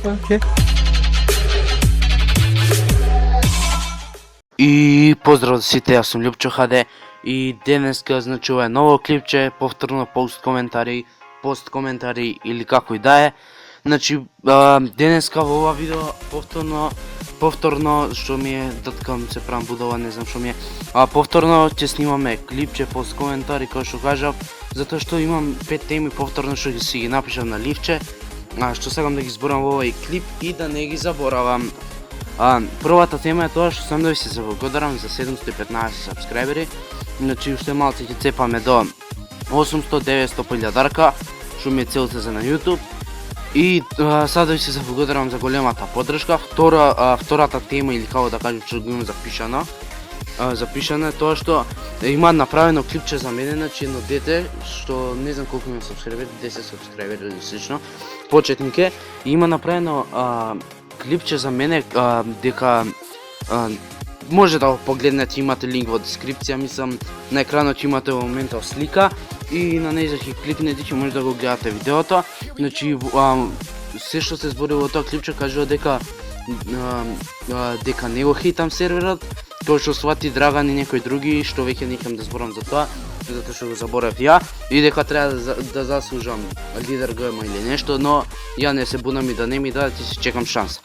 Окей. И поздрав за сите, јас сум Љупчо ХД и денеска значи ова е ново клипче, повторно пост коментари или како и да е. Значи денеска во ова видео повторно што ми е доткам се правам будала, не знам што ми е. Повторно ќе снимаме клипче пост коментари како што кажав, затоа што имам 5 теми повторно што си ги напишав на ливче, што сакам да ги зборам во овој клип и да не ги заборавам. Првата тема е тоа што сам да ви се заблагодарам за 715 сабскрајбери. Значи уште малце ќе цепаме до 800-900 пилјадарка, што ми е целта за на YouTube. И сад да ви се заблагодарам за големата поддршка. Втората тема или како да кажам што го имам запишано е тоа што има направено клипче за мене, значи едно дете што не знам колку има сабскрајбери, 10 сабскрајбери или слично, почетник е, и има направено клипче за мене дека може да го погледнете, имате линк во дескрипција, мислам на екранот имате во моментов слика и на нејза ќе кликнете ќе може да го гледате видеото. Значи се што се збори во тоа клипче кажува дека не го хейтам серверот, кој што свати Драган и некои други, што веќе не искам да зборам за тоа, затоа што го заборав ја, и дека треба да заслужам лидер ГМ или нешто, но ја не се бунам и да не ми дадат и си чекам шанса.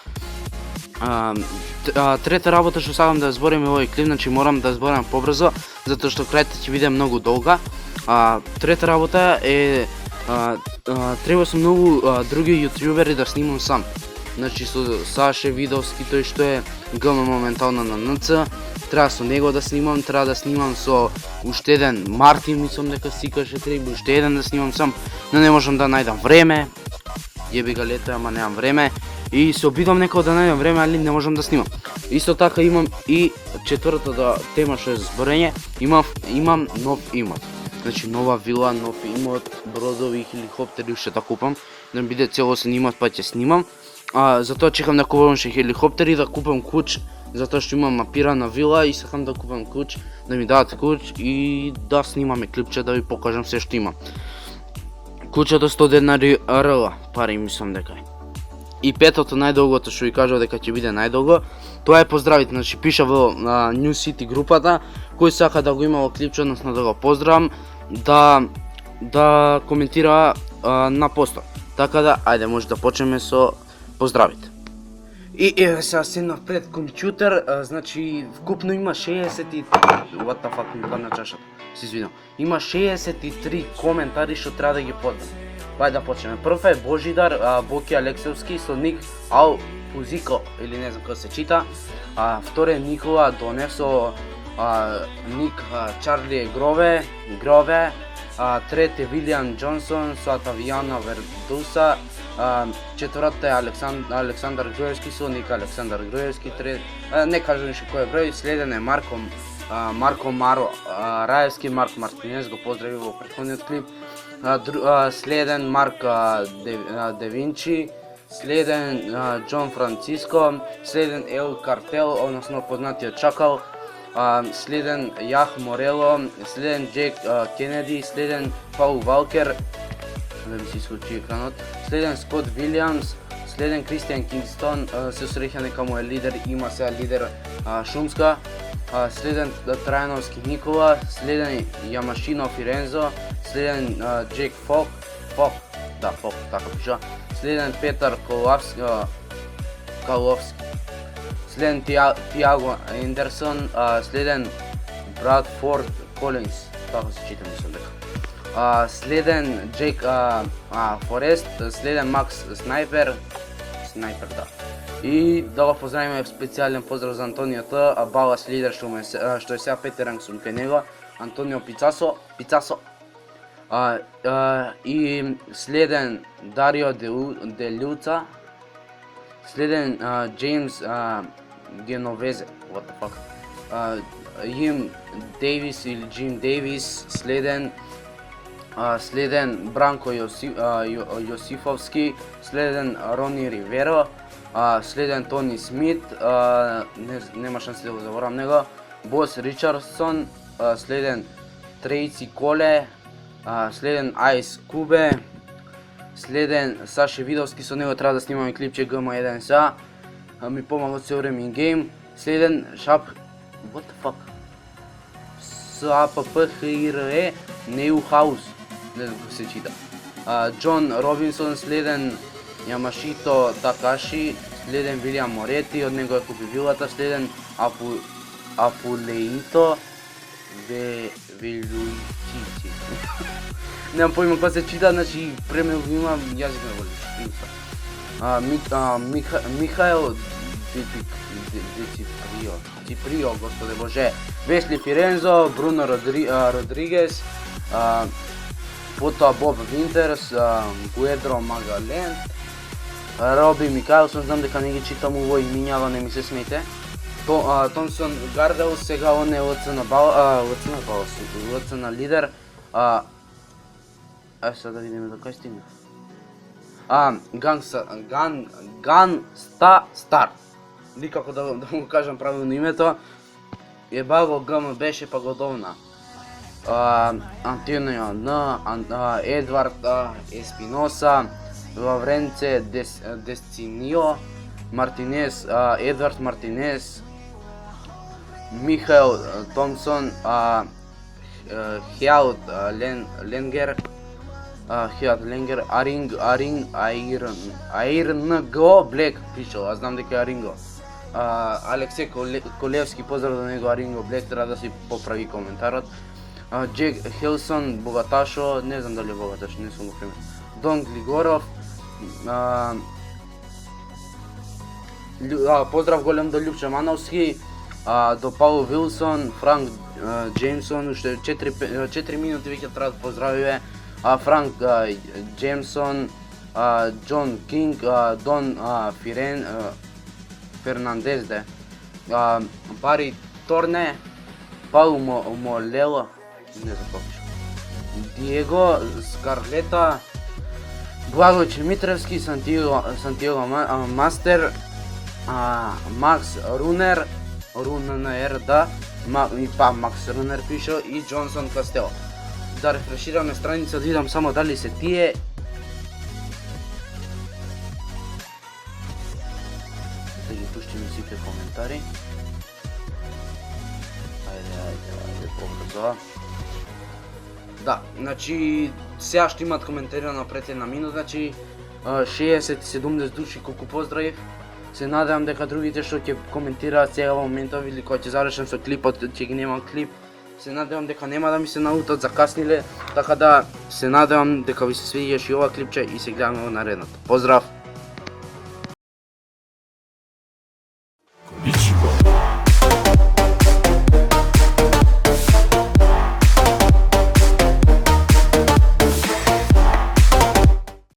Трета работа што сакам да зборим во овој клип, значи морам да зборам побрзо, затоа што крајта ќе биде многу долга. Трета работа е треба со многу други јутјубери да снимам сам. Значи со Саше Видовски, тој што е ГМ моментално на НЦ, треба со него да снимам, треба да снимам со уште еден Мартин, мислам дека си каже треба уште еден да снимам сам, но не можам да најдам време. Јеби га лето, ама немам време. И се обидам некако да најдам време, али не можам да снимам. Исто така имам и четвртата тема што е за зборење, имам нов имот. Значи нова вила, нов имот, бродови, хеликоптери уште да купам, да биде целосен имот па ќе снимам. Затоа чекам да купам уште хеликоптери, да купам куќ, затоа што имам мапирана вила и сакам да купам куќ, да ми дадат куќ и да снимаме клипче да ви покажам се што имам. Куќата 100 денари РЛ, пари мислам дека е. И петото најдолгото што ви кажав дека ќе биде најдолго, тоа е поздравите, значи пиша во New City групата, кој сака да го има во клипче, односно да го поздравам, да коментира на постот. Така да, ајде може да почнеме со поздравите. И еве сега седнав пред компјутер, значи вкупно има 60 what the fuck ми падна чашата. Се извинувам. Има 63 коментари што треба да ги подам. Ајде да почнеме. Прв е Божидар Боки Алексевски со ник Алпузико или не знам како се чита. Втори е Никола Донев со ник Чарли Грове. Трети е Вилијан Џонсон со Атавијана Вердуса. Четврта е Александар Груевски со ник Александар Груевски. Не кажам ништо кој е број. Следен е Марко Маро Раевски, Марк Мартинес го поздрави во претходниот клип. Следен Марк Девинчи, следен Џон Франциско, следен Ел Картел, односно познатиот Чакал, следен Јах Морело, следен Джек Кенеди, следен Паул Валкер, да ми се исклучи екранот, следен Скот Вилијамс, следен Кристијан Кингстон, се среќа нека му е лидер, има сега лидер Шумска, следен Трајановски Никола, следен Јамашино Фирензо, следен Джек Фок, така пиша, следен Петар Каловски, следен Тиаго Ендерсон, следен Брадфорд Колинс, така се чита мислам дека. Следен Джек Форест, следен Макс Снайпер, да. И да го поздравиме специјален поздрав за Антонио Т, балас лидер што е сега пети ранг сум кај него, Антонио Пицасо. И следен Дарио Де Люца, следен Джеймс Геновезе, what the fuck, Јим Дейвис или Джим Дейвис, следен Бранко Јосифовски, следен Рони Риверо, следен Тони Смит, нема шанси да го заборам него, Бос Ричардсон, следен Трейци Коле, следен Айс Кубе, Следен Саше Видовски, со него треба да снимаме клипче GM1 са. Ми помага цело време ингейм. Следен Шап... What the fuck? SAPPHIRE Neuhaus. Не знам како се чита. Джон Робинсон, следен Ямашито Такаши, следен Вилијам Морети, од него ја купи вилата, следен Апулеито Велуичици. Немам поима како се чита, значи премногу имам јазик на волиш. Михаел Циприо, господе боже, Весли Фирензо, Бруно Родригес, потоа Боб Винтерс, Гуедро Магален, Роби Микаелсон, знам дека не ги читам ово имињава, не ми се смете. Томсон Гардел, сега он е ЛЦ на лидер. Сега да видиме до кај стигна. Ганста Стар. Никако да му кажам правилно името. Ебаго ГМ беше па годовна. Антонио Н, Едвард Еспиноса, Лавренце Десцинио, Мартинес, Едвард Мартинес, Михаел Томсон, Хјаут Ленгер, Аирнго Блек пишал, аз знам дека е Аринго. Алексей Колевски, поздрав до него, Аринго Блек, треба да си поправи коментарот. Джек Хелсон, Богаташо, не знам дали е Богаташо, не сум го пример. Дон Глигоров, поздрав голем до Љупче Мановски, до Паул Вилсон, Франк Джеймсон, уште 4 минути веќе треба да поздравиме. Франк Джеймсон, Джон Кинг, Дон Фернандес, Бари Торне, Паул Молело, не знам како пише, Диего Скарлета, Благо Чемитревски, Сантиаго Мастер, Макс Рунер, и па Макс Рунер пишо, и Джонсон Кастело. Да рефрешираме страница, да видам само дали се тие. Да ги пуштиме сите коментари. Ајде, побрзо. Да, значи, сега што имат коментари напред една минута, значи 60-70 души колку поздравив. Се надевам дека другите што ќе коментираат сега во моментов или кога ќе завршам со клипот, ќе ги немам клип. Се надевам дека нема да ми се наутат закасниле, така да се надевам дека ви се свиѓаш и ова клипче и се гледаме во наредното. Поздрав!